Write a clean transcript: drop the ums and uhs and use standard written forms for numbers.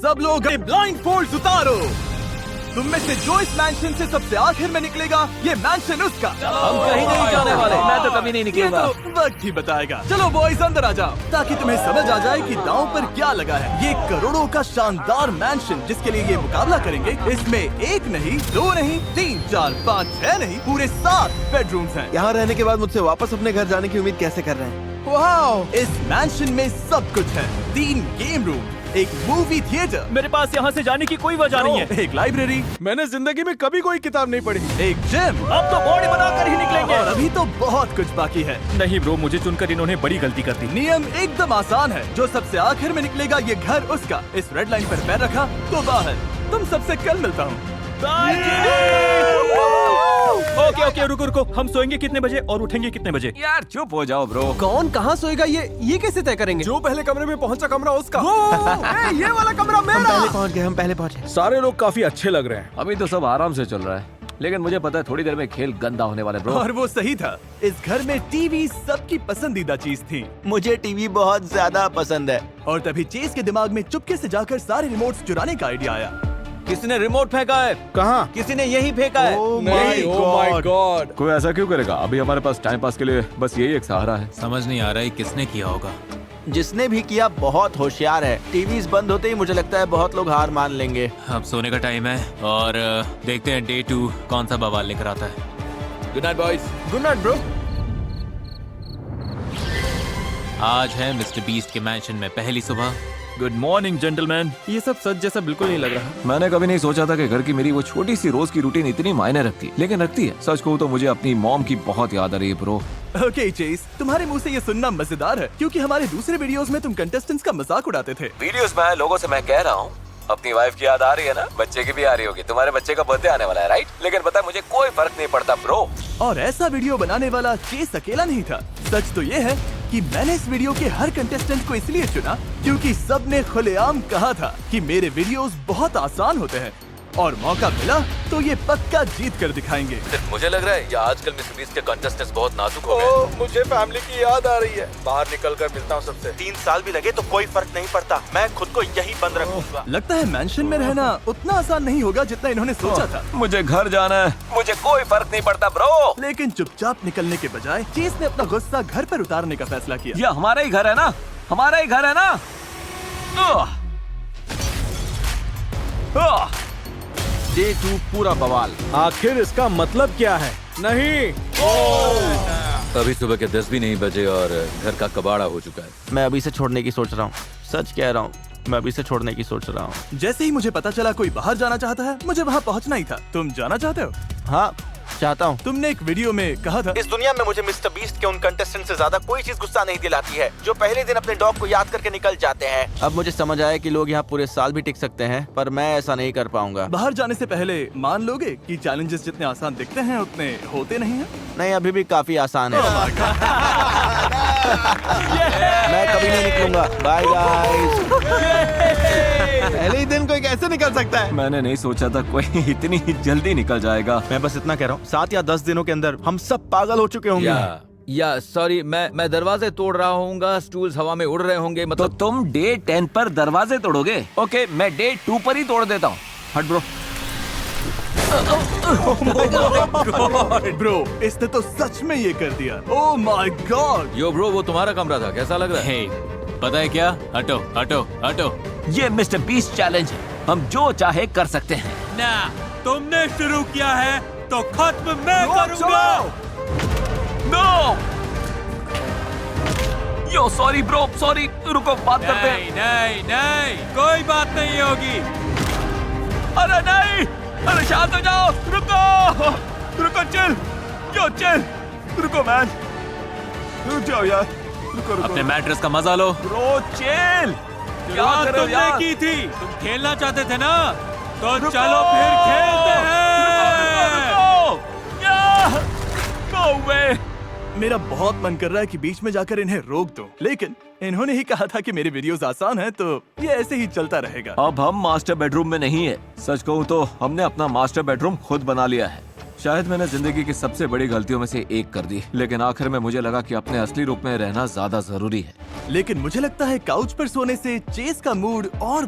सब लोग blind fold उतारो। तुम में से जो इस मैंशन से सबसे आखिर में निकलेगा, ये मैंशन उसका। हम कहीं नहीं जाने वाले। मैं तो कभी नहीं निकलूंगा। ये तो वक्त ही बताएगा। चलो बॉयज अंदर आ जाओ, ताकि तुम्हें समझ आ जाए कि दांव पर क्या लगा है। ये करोड़ों का शानदार मैंशन जिसके लिए ये मुकाबला करेंगे, इसमें एक नहीं, दो नहीं, 3, 4, 5, 6 नहीं, पूरे 7 बेडरूम्स हैं। यहाँ रहने के बाद मुझसे वापस अपने घर जाने की उम्मीद कैसे कर रहे हैं? वाओ! इस मैंशन में सब कुछ है। 3 गेम रूम, एक मूवी थिएटर, मेरे पास यहाँ से जाने की कोई वजह नहीं है। एक लाइब्रेरी, मैंने जिंदगी में कभी कोई किताब नहीं पढ़ी। एक जिम, अब तो बॉडी बनाकर ही निकलेंगे। और अभी तो बहुत कुछ बाकी है। नहीं ब्रो, मुझे चुनकर इन्होंने बड़ी गलती कर दी। नियम एकदम आसान है, जो सबसे आखिर में निकलेगा ये घर उसका। इस रेड लाइन पर पैर रखा तो बाहर। तुम सबसे कल मिलता हूँ। ओके ओके, रुको रुको, हम सोएंगे कितने बजे और उठेंगे कितने बजे? यार चुप हो जाओ ब्रो। कौन कहाँ सोएगा ये कैसे तय करेंगे? जो पहले कमरे में पहुंचा कमरा उसका। ये वाला कमरा मेरा। हम पहले पहुंच गए। सारे लोग काफी अच्छे लग रहे हैं। अभी तो सब आराम से चल रहा है, लेकिन मुझे पता है थोड़ी देर में खेल गंदा होने वाला है ब्रो। और वो सही था। इस घर में टीवी सबकी पसंदीदा चीज थी। मुझे टीवी बहुत ज्यादा पसंद है। और तभी चेस के दिमाग में चुपके से जाकर सारे रिमोट्स चुराने का आइडिया आया। किसने रिमोट फेंका है? कहाँ? किसी ने यही फेंका है। नहीं, oh my God। कोई ऐसा क्यों करेगा? अभी हमारे पास टाइम पास के लिए बस यही एक सहारा है। समझ नहीं आ रहा है किसने किया होगा। जिसने भी किया बहुत होशियार है। टीवीज बंद होते ही मुझे लगता है बहुत लोग हार मान लेंगे। अब सोने का टाइम है और देखते हैं डे 2 कौन सा बवाल लेकर आता है। Good night boys. Good night bro. आज है मिस्टर बीस्ट के मैंशन में पहली सुबह। Good morning gentleman. ये सब सच जैसा बिल्कुल नहीं लग रहा। मैंने कभी नहीं सोचा था कि घर की मेरी वो छोटी सी रोज की रूटीन इतनी मायने रखती है, लेकिन रखती है। सच कहूँ तो मुझे अपनी मॉम की बहुत याद आ रही है ब्रो। ओके चेस, तुम्हारे मुंह से ये सुनना मजेदार है, क्योंकि हमारे दूसरे वीडियोस में तुम कंटेस्टेंट्स का मजाक उड़ाते थे। वीडियोस में लोगों से मैं कह रहा हूँ, अपनी वाइफ की याद आ रही है ना, बच्चे की भी आ रही होगी। तुम्हारे बच्चे का बर्थडे आने वाला है राइट? लेकिन पता है मुझे कोई फर्क नहीं पड़ता ब्रो। और ऐसा वीडियो बनाने वाला चेस अकेला नहीं था। सच तो ये है कि मैंने इस वीडियो के हर कंटेस्टेंट को इसलिए चुना क्योंकि सबने खुलेआम कहा था कि मेरे वीडियोस बहुत आसान होते हैं, और मौका मिला तो ये पक्का जीत कर दिखाएंगे। मुझे लग रहा है ये आजकल मिस्टर बीस्ट के कंटेस्टेंट्स बहुत नाजुक हो गए। मुझे फैमिली की याद आ रही है। बाहर निकल कर मिलता हूँ सबसे। 3 साल भी लगे तो कोई फर्क नहीं पड़ता। मैं खुद को यही बंद रखूंगा। लगता है मैंशन में रहना उतना आसान नहीं होगा जितना इन्होंने सोचा था। मुझे घर जाना है, मुझे कोई फर्क नहीं पड़ता ब्रो। लेकिन चुपचाप निकलने के बजाय चेस ने अपना गुस्सा घर पर उतारने का फैसला किया। ये हमारा ही घर है ना, हमारा ही घर है ना। डे 2 पूरा बवाल। आखिर इसका मतलब क्या है? नहीं। अभी सुबह के 10 भी नहीं बजे और घर का कबाड़ा हो चुका है। मैं अभी से छोड़ने की सोच रहा हूँ। सच कह रहा हूँ, मैं अभी से छोड़ने की सोच रहा हूँ। जैसे ही मुझे पता चला कोई बाहर जाना चाहता है, मुझे वहाँ पहुँचना ही था। तुम जाना चाहते हो? हाँ, चाहता हूँ। तुमने एक वीडियो में कहा था, इस दुनिया में मुझे मिस्टर बीस्ट के उन कंटेस्टेंट से ज्यादा कोई चीज गुस्सा नहीं दिलाती है जो पहले दिन अपने डॉग को याद करके निकल जाते हैं। अब मुझे समझ आया कि लोग यहाँ पूरे साल भी टिक सकते हैं, पर मैं ऐसा नहीं कर पाऊंगा। बाहर जाने से पहले मान लोगे कि चैलेंजेस जितने आसान दिखते हैं उतने होते नहीं हैं? नहीं, अभी भी काफी आसान है। मैं कभी नहीं निकलूंगा। Bye guys. पहले ही दिन कोई कैसे निकल सकता है? मैंने नहीं सोचा था कोई इतनी जल्दी निकल जाएगा। मैं बस इतना कह रहा हूँ, 7 या 10 दिनों के अंदर हम सब पागल हो चुके होंगे। या सॉरी, मैं दरवाजे तोड़ रहा हूँगा, स्टूल्स हवा में उड़ रहे होंगे। तो मतलब तुम डे 10 पर दरवाजे तोड़ोगे? ओके, मैं डे 2 पर ही तोड़ देता हूँ। हट ब्रो। ब्रो, इसने तो सच में ये कर दिया। Oh my God. Yo bro, वो तुम्हारा कमरा था, कैसा लग रहा है? हे, पता है क्या? हटो हटो हटो। ये मिस्टर बीस्ट चैलेंज है, हम जो चाहे कर सकते हैं। ना, तुमने शुरू किया है तो खत्म मैं करूंगा। नो। यो सॉरी ब्रो, सॉरी। रुको, बात करते हैं। नहीं नहीं नहीं, कोई बात नहीं होगी। अरे नहीं, अरे शांत हो जाओ। रुको रुको, चिल। यो चिल, रुको मैन, रुक जाओ यार। रुको अपने मैट्रेस का मजा लो। Bro chill. क्या कर रहे हो तुमने यार? की थी, तुम खेलना चाहते थे ना, तो चलो फिर खेलते हैं। नो वे। मेरा बहुत मन कर रहा है कि बीच में जाकर इन्हें रोक दूं, लेकिन इन्होंने ही कहा था कि मेरे वीडियोस आसान हैं, तो ये ऐसे ही चलता रहेगा। अब हम मास्टर बेडरूम में नहीं है। सच कहूँ तो हमने अपना मास्टर बेडरूम खुद बना लिया है। शायद मैंने जिंदगी की सबसे बड़ी गलतियों में से एक कर दी, लेकिन आखिर में मुझे लगा कि अपने असली रूप में रहना ज्यादा जरूरी है। लेकिन मुझे लगता है काउच पर सोने से चेस का मूड और